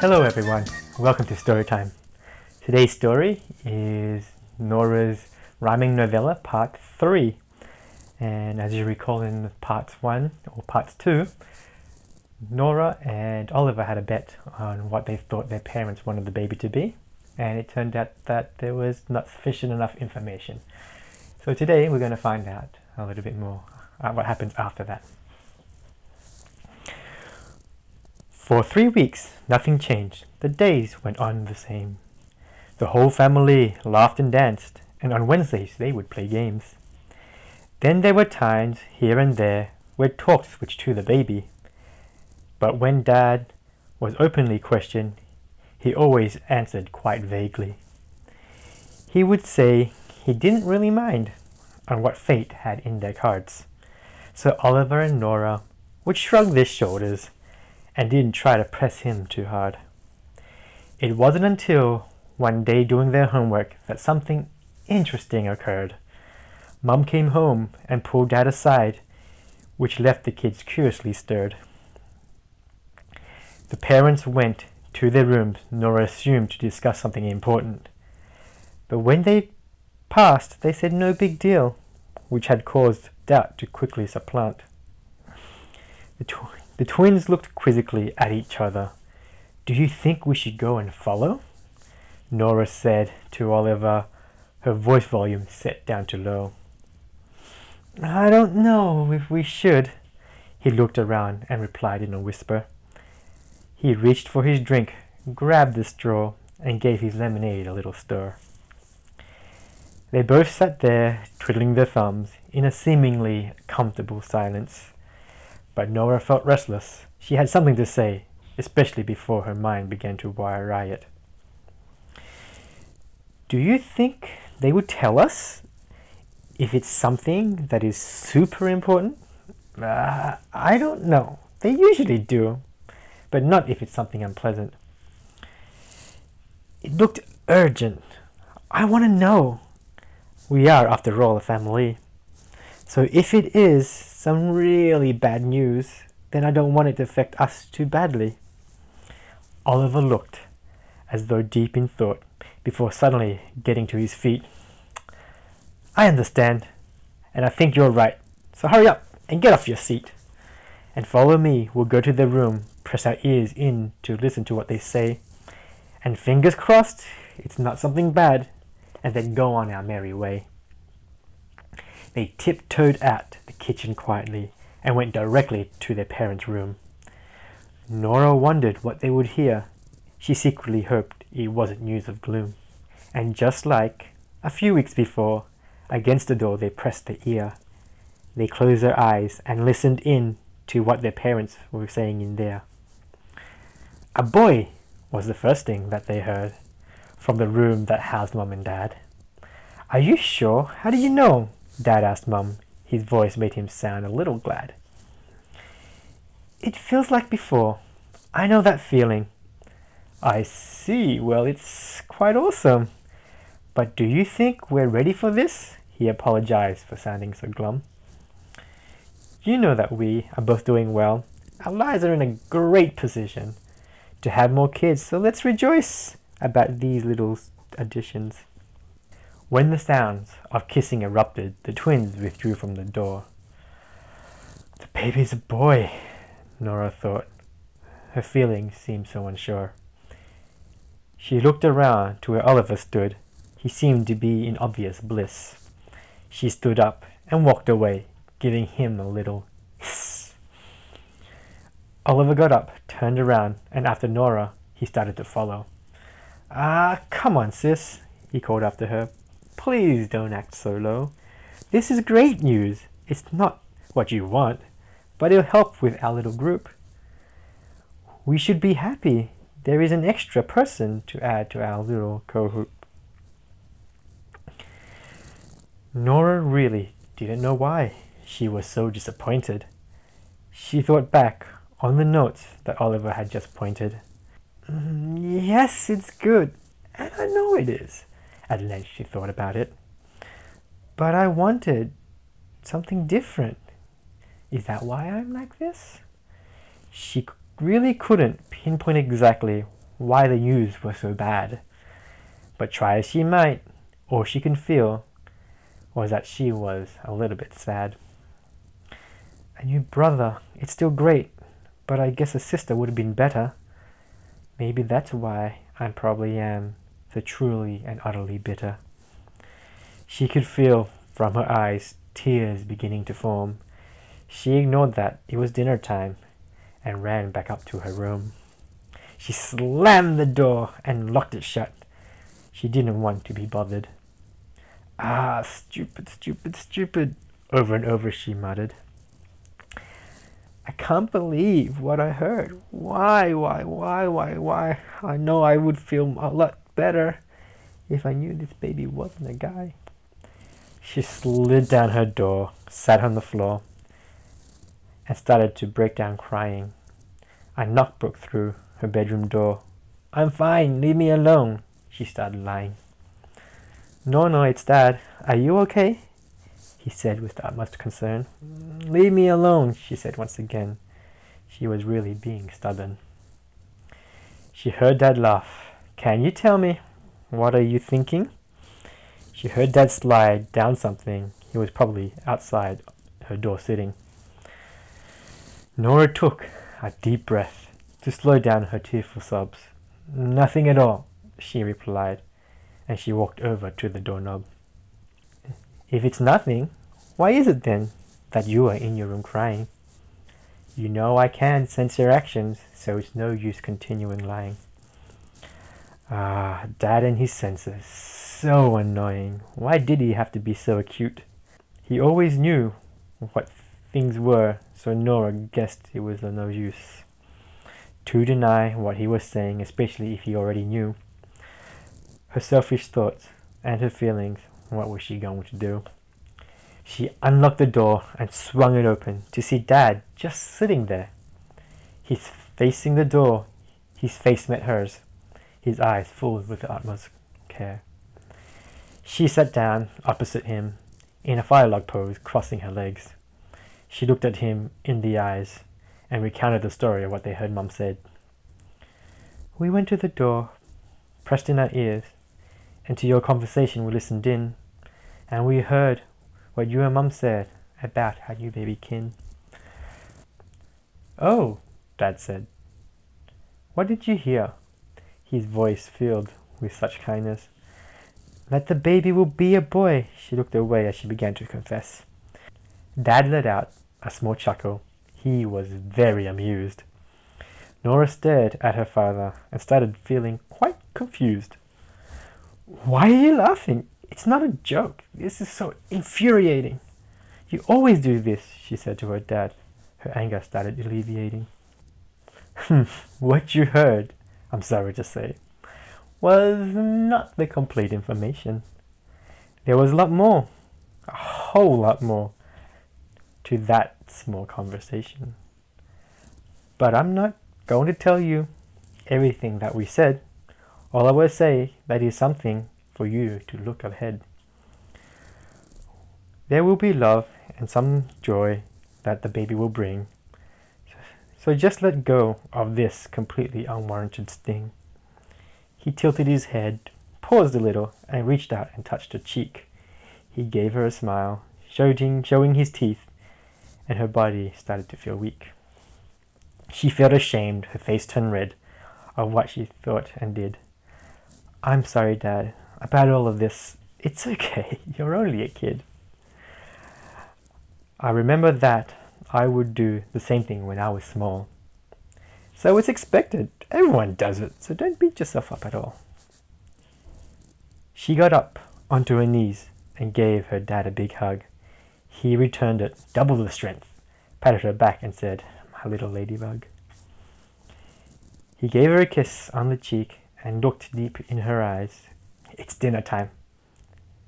Hello everyone, welcome to Storytime. Today's story is Norah's Rhyming Novella Part 3. And as you recall in Part 1 or Part 2, Norah and Oliver had a bet on what they thought their parents wanted the baby to be. And it turned out that there was not sufficient enough information. So today we're going to find out a little bit more what happens after that. For 3 weeks, nothing changed. The days went on the same. The whole family laughed and danced, and on Wednesdays they would play games. Then there were times, here and there, where talk switched to the baby. But when Dad was openly questioned, he always answered quite vaguely. He would say he didn't really mind on what fate had in their cards. So Oliver and Norah would shrug their shoulders and didn't try to press him too hard. It wasn't until one day doing their homework that something interesting occurred. Mum came home and pulled Dad aside, which left the kids curiously stirred. The parents went to their rooms, Norah assumed to discuss something important. But when they passed, they said no big deal, which had caused doubt to quickly supplant. The twins looked quizzically at each other. "Do you think we should go and follow?" Norah said to Oliver, her voice volume set down to low. "I don't know if we should." He looked around and replied in a whisper. He reached for his drink, grabbed the straw, and gave his lemonade a little stir. They both sat there, twiddling their thumbs, in a seemingly comfortable silence. But Norah felt restless. She had something to say, especially before her mind began to wire riot. "Do you think they would tell us if it's something that is super important?" I don't know. They usually do, but not if it's something unpleasant." "It looked urgent. I want to know. We are, after all, a family. So if it is some really bad news, then I don't want it to affect us too badly." Oliver looked as though deep in thought before suddenly getting to his feet. "I understand, and I think you're right. So hurry up and get off your seat. And follow me. We'll go to their room, press our ears in to listen to what they say. And fingers crossed, it's not something bad, and then go on our merry way." They tiptoed out the kitchen quietly and went directly to their parents' room. Norah wondered what they would hear. She secretly hoped it wasn't news of gloom. And just like a few weeks before, against the door they pressed their ear. They closed their eyes and listened in to what their parents were saying in there. "A boy," was the first thing that they heard from the room that housed Mum and Dad. "Are you sure? How do you know?" Dad asked Mum. His voice made him sound a little glad. "It feels like before. I know that feeling." "I see. Well, it's quite awesome. But do you think we're ready for this?" He apologized for sounding so glum. "You know that we are both doing well. Our lives are in a great position to have more kids, so let's rejoice about these little additions." When the sounds of kissing erupted, the twins withdrew from the door. "The baby's a boy," Norah thought. Her feelings seemed so unsure. She looked around to where Oliver stood. He seemed to be in obvious bliss. She stood up and walked away, giving him a little hiss. Oliver got up, turned around, and after Norah, he started to follow. Come on, sis," he called after her. "Please don't act so low. This is great news. It's not what you want, but it'll help with our little group. We should be happy. There is an extra person to add to our little cohort." Norah really didn't know why she was so disappointed. She thought back on the notes that Oliver had just pointed. Yes, it's good, and I know it is." At length she thought about it. "But I wanted something different. Is that why I'm like this?" She really couldn't pinpoint exactly why the news was so bad. But try as she might, all she could feel was that she was a little bit sad. A new brother, it's still great, but I guess a sister would have been better. Maybe that's why I probably am so truly and utterly bitter. She could feel from her eyes tears beginning to form. She ignored that it was dinner time and ran back up to her room. She slammed the door and locked it shut. She didn't want to be bothered. Ah, stupid, stupid, stupid, over and over she muttered. I can't believe what I heard. Why? I know I would feel a lot better if I knew this baby wasn't a guy. She slid down her door, sat on the floor, and started to break down crying. A knock broke through her bedroom door. I'm fine, leave me alone, she started lying. No, it's Dad. Are you okay? He said with the utmost concern. Leave me alone, she said once again. She was really being stubborn. She heard Dad laugh. Can you tell me? What are you thinking? She heard Dad slide down something. He was probably outside her door sitting. Norah took a deep breath to slow down her tearful sobs. Nothing at all, she replied, and she walked over to the doorknob. If it's nothing, why is it then that you are in your room crying? You know I can sense your actions, so it's no use continuing lying. Ah, Dad and his senses. So annoying. Why did he have to be so acute? He always knew what things were, so Norah guessed it was of no use to deny what he was saying, especially if he already knew. Her selfish thoughts and her feelings, what was she going to do? She unlocked the door and swung it open to see Dad just sitting there. He's facing the door. His face met hers, his eyes full with the utmost care. She sat down opposite him in a firelog pose, crossing her legs. She looked at him in the eyes and recounted the story of what they heard Mum said. We went to the door, pressed in our ears, and to your conversation we listened in, and we heard what you and Mum said about our new baby kin. Oh, Dad said. What did you hear? His voice filled with such kindness. That the baby will be a boy. She looked away as she began to confess. Dad let out a small chuckle. He was very amused. Norah stared at her father and started feeling quite confused. Why are you laughing? It's not a joke. This is so infuriating. You always do this, she said to her dad. Her anger started alleviating. What you heard, I'm sorry to say, was not the complete information. There was a lot more, a whole lot more, to that small conversation. But I'm not going to tell you everything that we said. All I will say that is something for you to look ahead. There will be love and some joy that the baby will bring. So just let go of this completely unwarranted sting. He tilted his head, paused a little, and reached out and touched her cheek. He gave her a smile, showing his teeth, and her body started to feel weak. She felt ashamed, her face turned red, of what she thought and did. I'm sorry, Dad, about all of this. It's okay, you're only a kid. I remember that I would do the same thing when I was small. So it's expected. Everyone does it, so don't beat yourself up at all. She got up onto her knees and gave her dad a big hug. He returned it, double the strength, patted her back and said, my little ladybug. He gave her a kiss on the cheek and looked deep in her eyes. It's dinner time.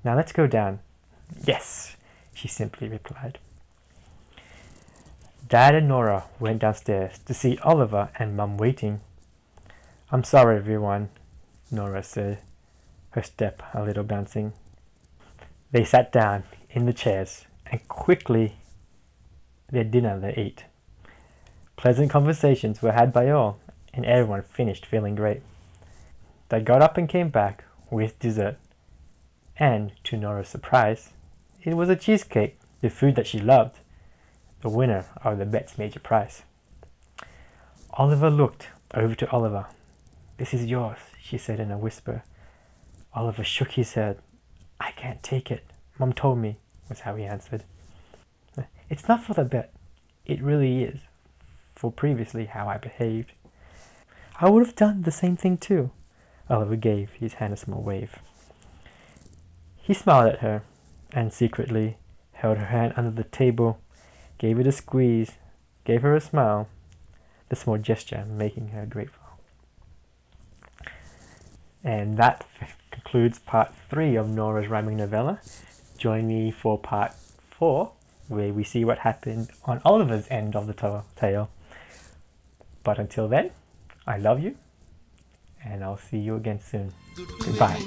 Now let's go down. Yes, she simply replied. Dad and Norah went downstairs to see Oliver and Mum waiting. I'm sorry, everyone, Norah said, her step a little bouncing. They sat down in the chairs and quickly their dinner they ate. Pleasant conversations were had by all, and everyone finished feeling great. They got up and came back with dessert. And, to Nora's surprise, it was a cheesecake, the food that she loved, the winner of the bet's major prize. Oliver looked over to Oliver. "This is yours," she said in a whisper. Oliver shook his head. "I can't take it. Mom told me," was how he answered. "It's not for the bet. It really is, for previously how I behaved." "I would have done the same thing too." Oliver gave his hand a small wave. He smiled at her and secretly held her hand under the table, gave it a squeeze, gave her a smile, the small gesture making her grateful. And that concludes part 3 of Norah's rhyming novella. Join me for part 4, where we see what happened on Oliver's end of the tale. But until then, I love you, and I'll see you again soon. Goodbye.